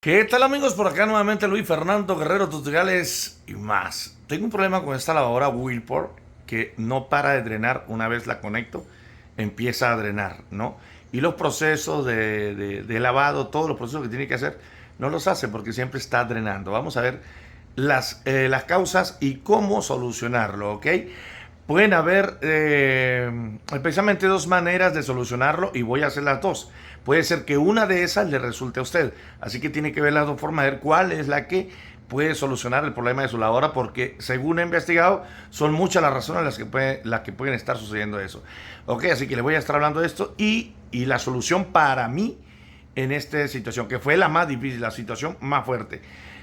¿Qué tal amigos? Por acá nuevamente Luis Fernando Guerrero, tutoriales y más. Tengo un problema con esta lavadora Whirlpool que no para de drenar. Una vez la conecto, empieza a drenar, ¿no? Y los procesos de lavado, todos los procesos que tiene que hacer, no los hace porque siempre está drenando. Vamos a ver las causas y cómo solucionarlo, ¿ok? Pueden haber precisamente dos maneras de solucionarlo y voy a hacer las dos. Puede ser que una de esas le resulte a usted. Así que tiene que ver las dos formas, ver cuál es la que puede solucionar el problema de su lavadora, porque según he investigado, son muchas las razones las que pueden estar sucediendo eso. Ok, así que le voy a estar hablando de esto y la solución para mí en esta situación, que fue la más difícil, la situación más fuerte.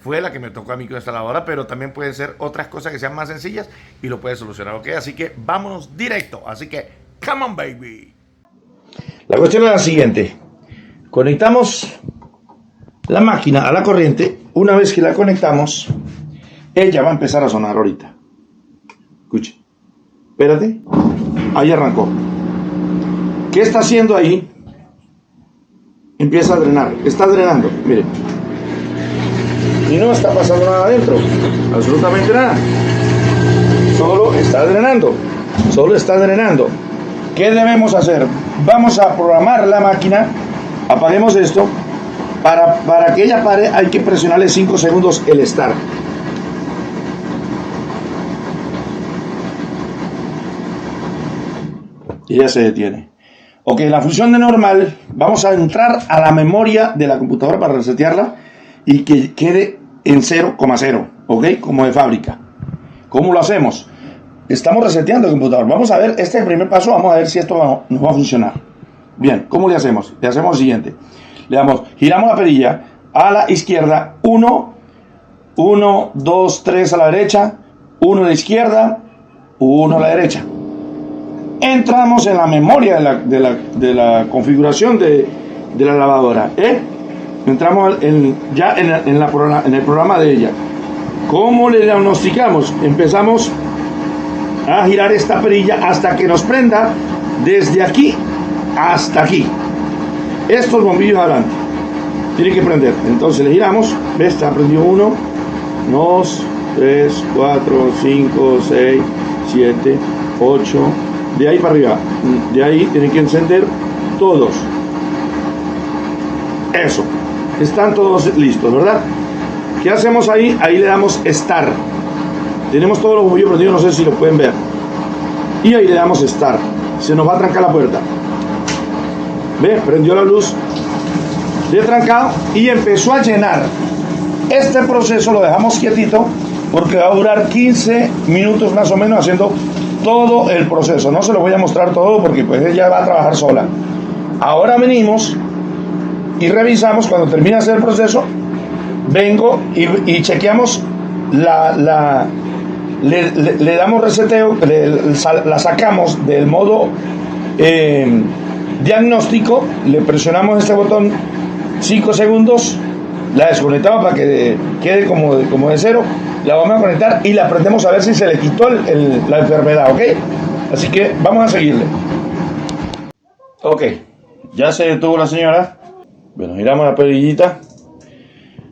Fue la que me tocó a mí con esta lavadora, pero también pueden ser otras cosas que sean más sencillas y lo puede solucionar, ¿ok? Así que vámonos directo. Así que, come on, baby. La cuestión es la siguiente. Conectamos la máquina a la corriente. Una vez que la conectamos, ella va a empezar a sonar ahorita. Escuche. Espérate. Ahí arrancó. ¿Qué está haciendo ahí? Empieza a drenar. Está drenando. Mire. Y no está pasando nada adentro, absolutamente nada. Solo está drenando. Solo está drenando. ¿Qué debemos hacer? Vamos a programar la máquina. Apaguemos esto. Para que ella pare hay que presionarle 5 segundos el start. Y ya se detiene. Ok, la función de normal, vamos a entrar a la memoria de la computadora para resetearla y que quede en 0,0, ok, como de fábrica. ¿Cómo lo hacemos? Estamos reseteando el computador. Vamos a ver este primer paso, vamos a ver si esto nos va a funcionar. Bien, ¿cómo le hacemos? Le hacemos lo siguiente. Le damos, giramos la perilla a la izquierda, 1, 2, 3 a la derecha, 1 a la izquierda, 1 a la derecha. Entramos en la memoria de la configuración de la lavadora, entramos en el programa de ella. ¿Cómo le diagnosticamos? Empezamos a girar esta perilla hasta que nos prenda desde aquí hasta aquí. Estos bombillos adelante tiene que prender. Entonces le giramos. ¿Ves? Está prendido 1, 2, 3, 4, 5, 6, 7, 8. De ahí para arriba. De ahí tienen que encender todos. Eso. Están todos listos, ¿verdad? ¿Qué hacemos ahí? Ahí le damos Start. Tenemos todos los bombillos prendidos, no sé si lo pueden ver. Y ahí le damos Start. Se nos va a trancar la puerta. ¿Ve? Prendió la luz de trancado y empezó a llenar. Este proceso lo dejamos quietito porque va a durar 15 minutos más o menos haciendo todo el proceso. No se lo voy a mostrar todo porque pues ella va a trabajar sola. Ahora venimos y revisamos. Cuando termine de hacer el proceso, vengo y chequeamos le damos reseteo, la sacamos del modo diagnóstico, le presionamos este botón 5 segundos, la desconectamos para que quede como de cero, la vamos a conectar y la prendemos a ver si se le quitó la enfermedad, ¿ok? Así que vamos a seguirle. Ok, ya se detuvo la señora. Bueno, giramos la perillita,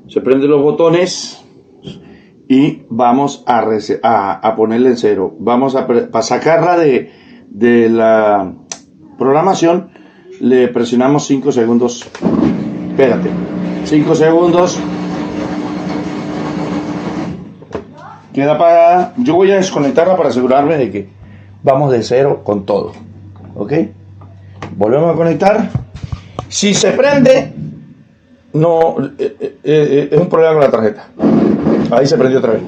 se prenden los botones y vamos a ponerle en cero. Vamos para sacarla de la programación, le presionamos 5 segundos. Espérate, 5 segundos. Queda apagada. Yo voy a desconectarla para asegurarme de que vamos de cero con todo. ¿Ok? Volvemos a conectar. Si se prende, no es un problema con la tarjeta. Ahí se prendió otra vez.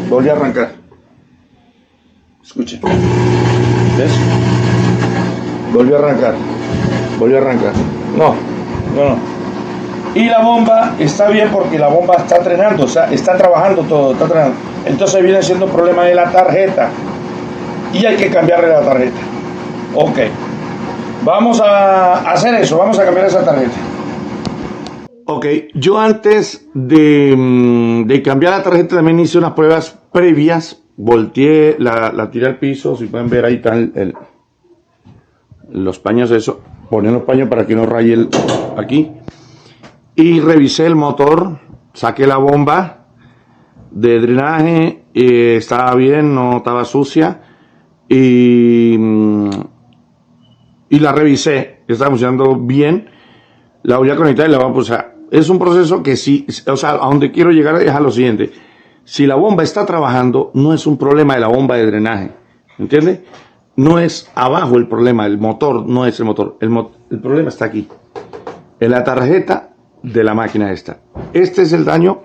Volvió a arrancar. Escuche. ¿Ves? Volvió a arrancar. Volvió a arrancar. No. Y la bomba está bien porque la bomba está drenando, o sea, está trabajando todo, está drenando. Entonces viene siendo un problema de la tarjeta. Y hay que cambiarle la tarjeta. Ok. Vamos a hacer eso, vamos a cambiar esa tarjeta. Ok, yo antes de cambiar la tarjeta también hice unas pruebas previas. Volteé, la tiré al piso, si pueden ver ahí están los paños, eso. Poner los paños para que no raye aquí. y revisé el motor, saqué la bomba de drenaje, estaba bien, no estaba sucia, y la revisé, estaba funcionando bien. La voy a conectar y la voy a pulsar. Es un proceso que sí, o sea, a donde quiero llegar es a lo siguiente. Si la bomba está trabajando, no es un problema de la bomba de drenaje, ¿entiendes? No es abajo el problema, el motor no es el motor, el problema está aquí, en la tarjeta de la máquina esta. Este es el daño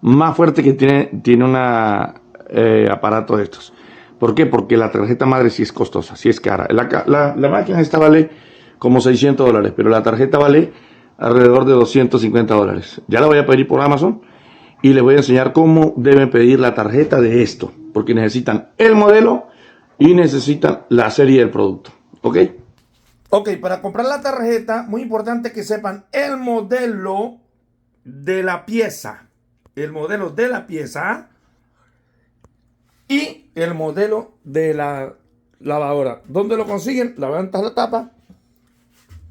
más fuerte que tiene un aparato de estos. ¿Por qué? Porque la tarjeta madre sí es costosa, sí es cara. La máquina esta vale como $600, pero la tarjeta vale alrededor de $250. Ya la voy a pedir por Amazon y les voy a enseñar cómo deben pedir la tarjeta de esto, porque necesitan el modelo y necesitan la serie del producto. ¿Ok? Ok, para comprar la tarjeta, muy importante que sepan el modelo de la pieza. El modelo de la pieza y el modelo de la lavadora. ¿Dónde lo consiguen? Levantas la tapa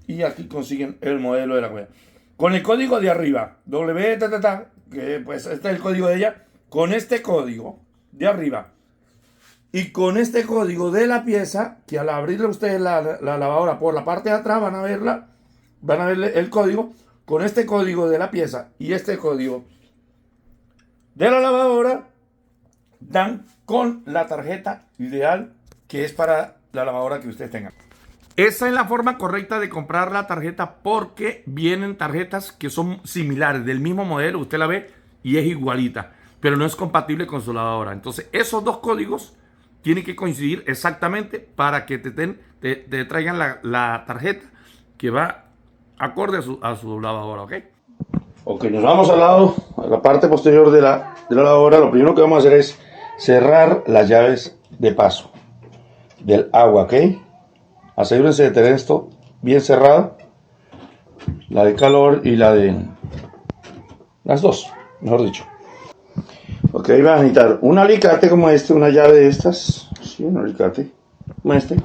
y aquí consiguen el modelo de la cueva. Con el código de arriba, que pues este es el código de ella, con este código de arriba y con este código de la pieza, que al abrirle ustedes la lavadora por la parte de atrás van a ver el código, con este código de la pieza y este código de la lavadora, dan con la tarjeta ideal que es para la lavadora que ustedes tengan. Esa es la forma correcta de comprar la tarjeta, porque vienen tarjetas que son similares, del mismo modelo, usted la ve y es igualita, pero no es compatible con su lavadora. Entonces esos dos códigos tienen que coincidir exactamente para que te traigan la tarjeta que va acorde a su lavadora, ¿ok? Ok, nos vamos al lado, a la parte posterior de la lavadora. Lo primero que vamos a hacer es cerrar las llaves de paso del agua, ¿ok? Asegúrense de tener esto bien cerrado, la de calor y la de las dos, mejor dicho. Ok, van a necesitar un alicate como este, una llave de estas, sí, un alicate como este,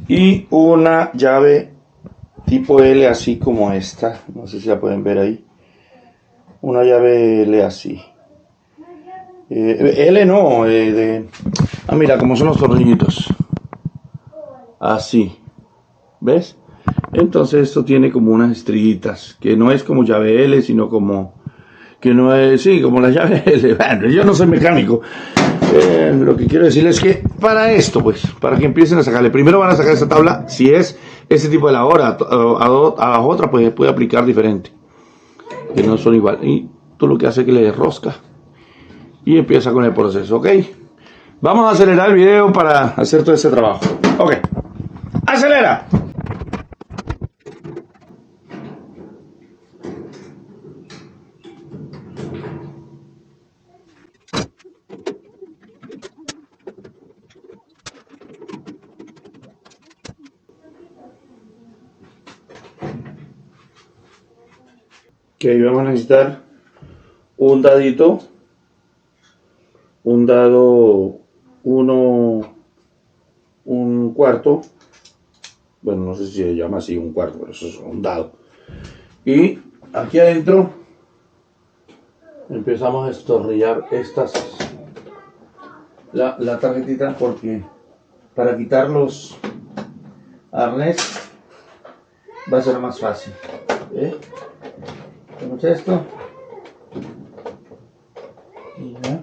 y una llave tipo L así como esta, no sé si la pueden ver ahí, una llave L así. L no, mira cómo son los tornillitos. Así, ¿ves? Entonces esto tiene como unas estrellitas, que no es como llave L, sino como, que no es, sí, como la llave L. Bueno, yo no soy mecánico. Lo que quiero decirles es que para esto, pues, para que empiecen a sacarle, primero van a sacar esta tabla, si es este tipo de lavadora, a la otra pues puede aplicar diferente, que no son igual. Y tú lo que haces es que le rosca y empieza con el proceso, ¿ok? Vamos a acelerar el video para hacer todo ese trabajo. Ok, acelera. Ok, vamos a necesitar un dadito, un dado 1/4, bueno, no sé si se llama así 1/4, pero eso es un dado. Y aquí adentro empezamos a estornillar la tarjetita, porque para quitar los arnés va a ser más fácil. Hacemos esto y ya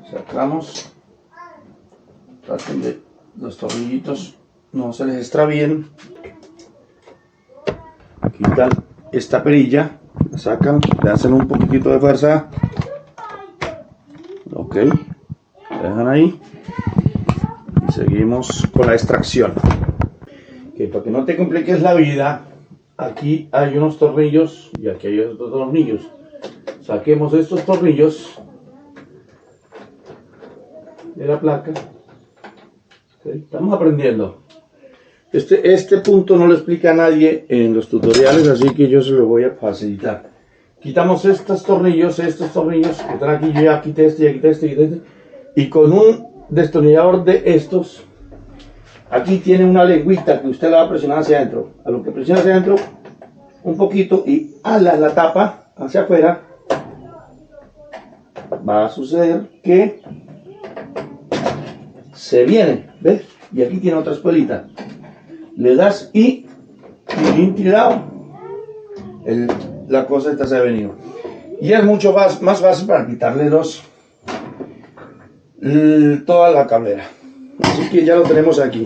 sacamos. Traten de los tornillitos no se les extravíen. Quitan esta perilla, la sacan, le hacen un poquitito de fuerza. Ok, la dejan ahí y seguimos con la extracción. Okay, para que no te compliques la vida, aquí hay unos tornillos y aquí hay otros tornillos. Saquemos estos tornillos de la placa. Okay, estamos aprendiendo. Este punto no lo explica a nadie en los tutoriales, así que yo se lo voy a facilitar. Quitamos estos tornillos que están aquí. Yo ya quité este, y con un destornillador de estos, aquí tiene una lengüita que usted la va a presionar hacia adentro. A lo que presiona hacia adentro, un poquito y ala la tapa hacia afuera, va a suceder que se viene, ¿ves? Y aquí tiene otra espuelita. Le das y tirado, la cosa esta se ha venido. Y es mucho más fácil para quitarle toda la cablera. Así que ya lo tenemos aquí.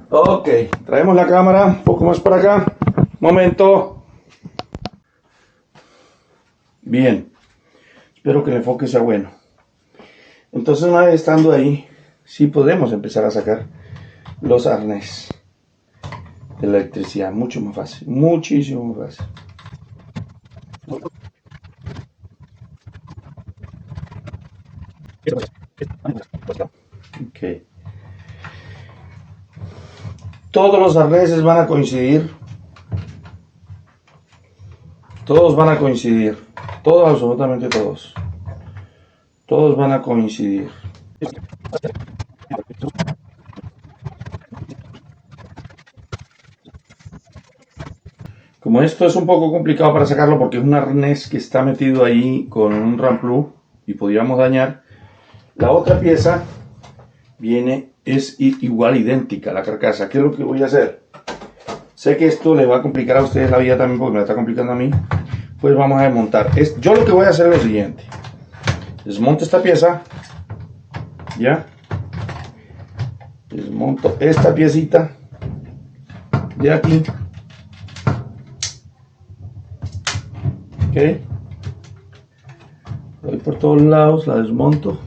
Ok, traemos la cámara un poco más para acá. Momento. Bien. Espero que el enfoque sea bueno. Entonces, una vez estando ahí, sí podemos empezar a sacar los arnés de la electricidad. Mucho más fácil. Muchísimo más fácil. Ok. Todos los arneses van a coincidir. Todos van a coincidir. Todos, absolutamente todos. Todos van a coincidir. Como esto es un poco complicado para sacarlo porque es un arnés que está metido ahí con un ramplú y podríamos dañar, la otra pieza es igual, idéntica a la carcasa. ¿Qué es lo que voy a hacer? Sé que esto les va a complicar a ustedes la vida también porque me la está complicando a mí. Pues vamos a desmontar. Yo lo que voy a hacer es lo siguiente. Desmonto esta pieza. ¿Ya? Desmonto esta piecita de aquí. Ok. Voy por todos lados, la desmonto.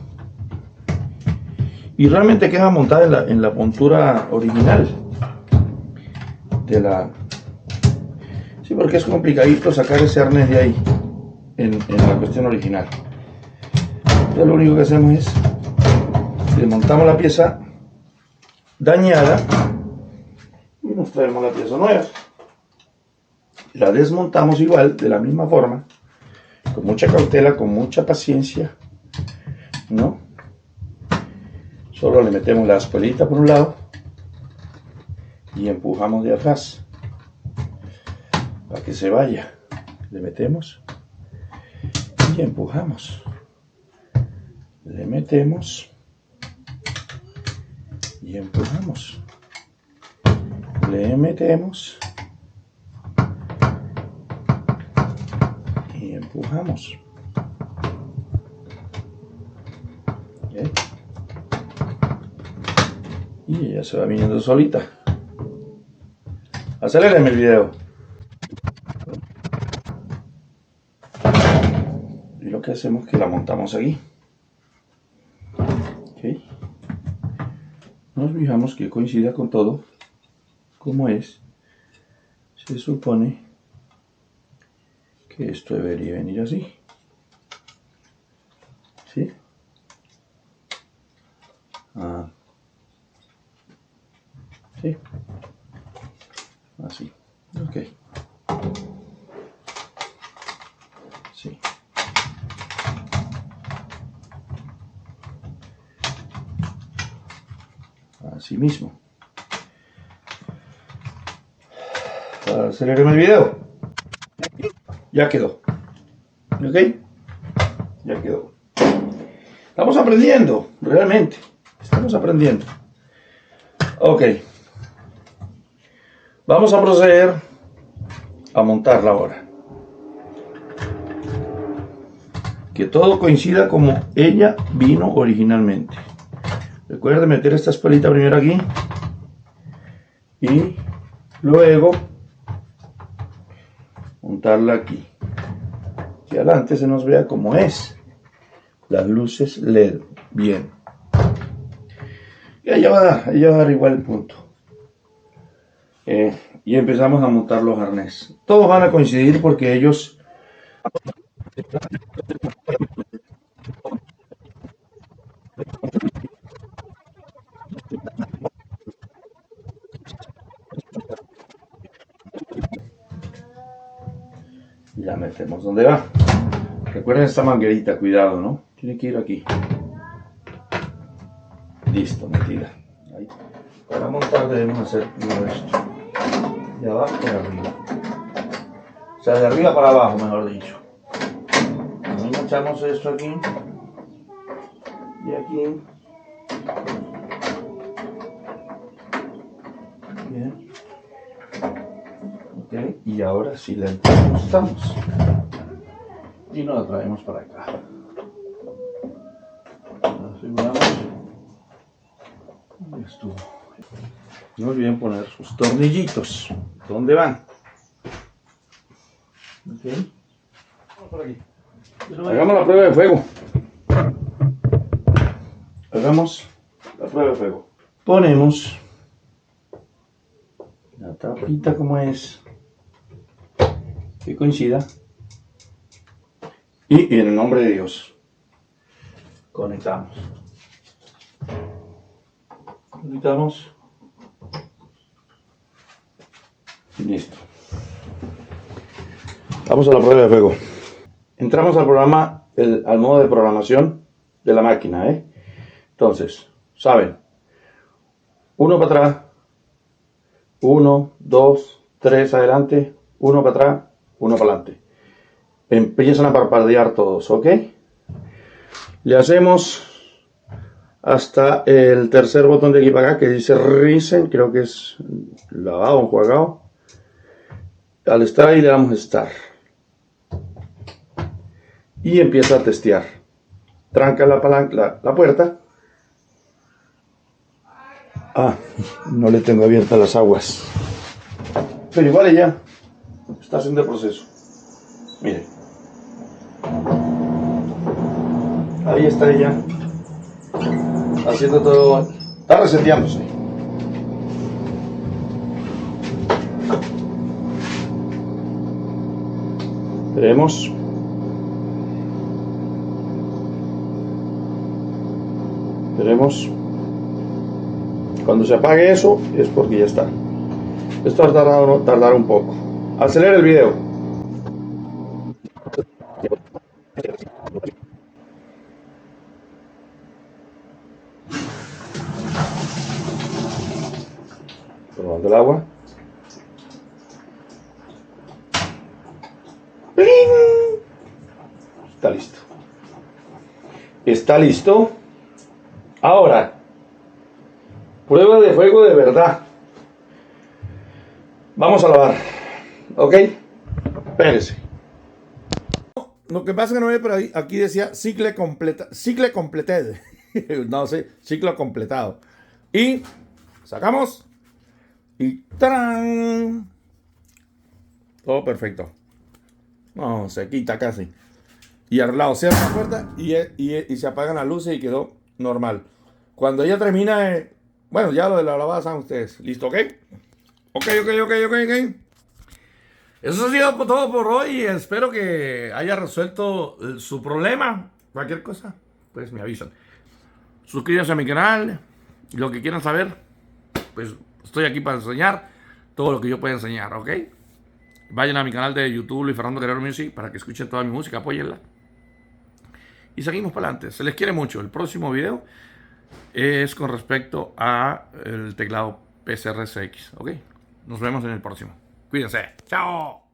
Y realmente queda montada en la montura original de la... Sí, porque es complicadito sacar ese arnés de ahí en la cuestión original. Entonces lo único que hacemos es desmontamos la pieza dañada y nos traemos la pieza nueva. La desmontamos igual, de la misma forma, con mucha cautela, con mucha paciencia, ¿no? Solo le metemos la espuelita por un lado y empujamos de atrás para que se vaya. Le metemos y empujamos. Le metemos y empujamos. Le metemos y empujamos. ¿Okay? Y ella se va viniendo solita. Aceléreme el video. Y lo que hacemos es que la montamos aquí. ¿Okay? Nos fijamos que coincida con todo como es. Se supone que esto debería venir así. ¿Sí? ¿Sí? Así. Ok. Sí. Así mismo. Acelérame el video. Ya quedó. ¿Ok? Ya quedó. Estamos aprendiendo, realmente. Estamos aprendiendo. Ok. Vamos a proceder a montarla ahora. Que todo coincida como ella vino originalmente. Recuerda meter esta espuelita primero aquí. Y luego montarla aquí. Que adelante se nos vea como es. Las luces LED. Bien. Y allá va a dar igual el punto. Y empezamos a montar los arnés. Todos van a coincidir porque ellos... Ya metemos donde va. Recuerden esta manguerita, cuidado, ¿no? Tiene que ir aquí. Listo, metida. Ahí. Para montar debemos hacer primero esto. De abajo para arriba. O sea, de arriba para abajo, mejor dicho. Enganchamos esto aquí. Y aquí. Bien. Ok, y ahora sí la ajustamos. Y nos la traemos para acá. Aseguramos. Y estuvo. No olviden poner sus tornillitos. ¿Dónde van? Ok. Vamos por aquí. Hagamos la prueba de fuego. Hagamos la prueba de fuego. Ponemos la tapita como es, que coincida, y en el nombre de Dios conectamos. Conectamos. Listo. Vamos a la prueba de fuego. Entramos al programa, al modo de programación de la máquina, Entonces, saben, uno para atrás, 1, 2, 3 adelante, 1 para atrás, 1 para adelante. Empiezan a parpadear todos, ¿ok? Le hacemos hasta el tercer botón de aquí para acá que dice Risen, creo que es lavado o enjuagado. Al estar ahí le damos Start. Y empieza a testear. Tranca la puerta. Ah, no le tengo abiertas las aguas. Pero igual ella está haciendo el proceso. Miren. Ahí está ella. Haciendo todo. Está reseteándose. Veremos. Veremos. Cuando se apague eso es porque ya está. Esto va a tardar un poco. Acelera el video. Probando el agua. ¡Pling! Está listo. Está listo. Ahora, prueba de fuego de verdad. Vamos a lavar. ¿Ok? Espérense. Lo que pasa es que no ve por ahí. Aquí decía cicle completed. No sé, ciclo completado. Y sacamos. Y ¡tarán! Todo perfecto. No, se quita casi. Y al lado cierra la puerta y se apagan las luces y quedó normal. Cuando ella termina, bueno, ya lo de la lavada saben ustedes. ¿Listo? ¿Ok? Ok. Eso ha sido todo por hoy. Espero que haya resuelto su problema. Cualquier cosa, pues me avisan. Suscríbanse a mi canal. Lo que quieran saber, pues estoy aquí para enseñar todo lo que yo pueda enseñar, ¿ok? Vayan a mi canal de YouTube, Luis Fernando Guerrero Music, para que escuchen toda mi música, apóyenla. Y seguimos para adelante. Se les quiere mucho. El próximo video es con respecto a el teclado PCRSX, ¿ok? Nos vemos en el próximo. Cuídense. ¡Chao!